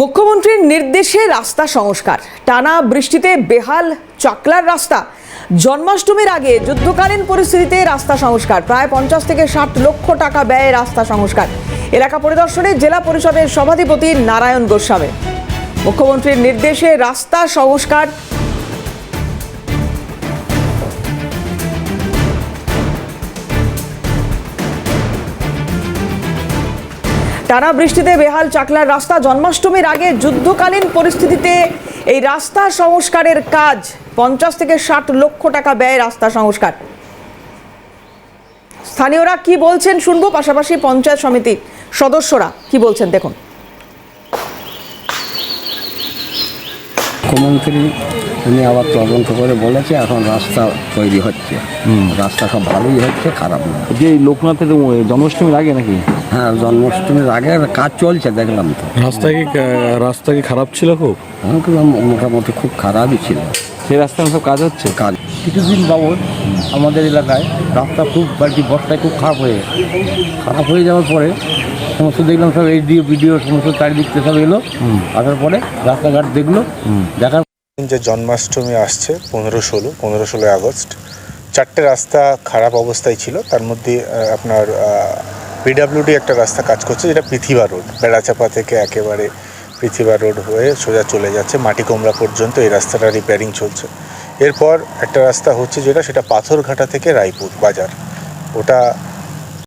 মুখ্যমন্ত্রীর নির্দেশে রাস্তা সংস্কার, টানা বৃষ্টিতে বেহাল চাকলার রাস্তা। জন্মাষ্টমীর আগে যুদ্ধকালীন পরিস্থিতিতে রাস্তা সংস্কার, প্রায় 50 থেকে 60 লক্ষ টাকা ব্যয়ে রাস্তা সংস্কার। এলাকা পরিদর্শনে জেলা পরিষদের সভাধিপতি নারায়ণ গোস্বামী। মুখ্যমন্ত্রীর নির্দেশে রাস্তা সংস্কার। টানা বৃষ্টিতে বেহাল চাকলার রাস্তা, জন্মাষ্টমীর আগে যুদ্ধকালীন পরিস্থিতিতে এই রাস্তা সংস্কারের কাজ, 50 থেকে 60 লক্ষ টাকা ব্যয় রাস্তা সংস্কার। স্থানীয়রা কি বলছেন শুনবো, পাশাপাশি পঞ্চায়েত সমিতির সদস্যরা কি বলছেন দেখুন। মুখ্যমন্ত্রী উনি আবার তদন্ত করে বলেছে এখন রাস্তা তৈরি হচ্ছে, রাস্তা সব ভালোই হচ্ছে, খারাপ না। যে লোকনাথের জন্মাষ্টমীর আগে নাকি? হ্যাঁ, জন্মাষ্টমীর আগে কাজ চলছে, দেখলাম তো। রাস্তা কি খারাপ ছিল? খুব মোটামুটি খুব খারাপই ছিল। সেই রাস্তায় সব কাজ হচ্ছে। কাজ কিছুদিন বাবদ আমাদের এলাকায় রাস্তা খুব বর্ষায় খুব খারাপ হয়ে যাওয়ার পরে সমস্ত দেখলাম সব এইচডিও বিডিও সমস্ত চারিদিক থেকে সব এলো, আসার পরে রাস্তাঘাট দেখলো, দেখার যে জন্মাষ্টমী আসছে 15-16 আগস্ট, 4টে রাস্তা খারাপ অবস্থায় ছিল। তার মধ্যে আপনার পিডাব্লিউডি একটা রাস্তা কাজ করছে, যেটা পৃথিবী রোড, বেড়াচাপা থেকে একেবারে পৃথিবী রোড হয়ে সোজা চলে যাচ্ছে মাটিকুমড়া পর্যন্ত। এই রাস্তাটা রিপেয়ারিং চলছে। এরপর একটা রাস্তা হচ্ছে সেটা পাথরঘাটা থেকে রায়পুর বাজার, ওটা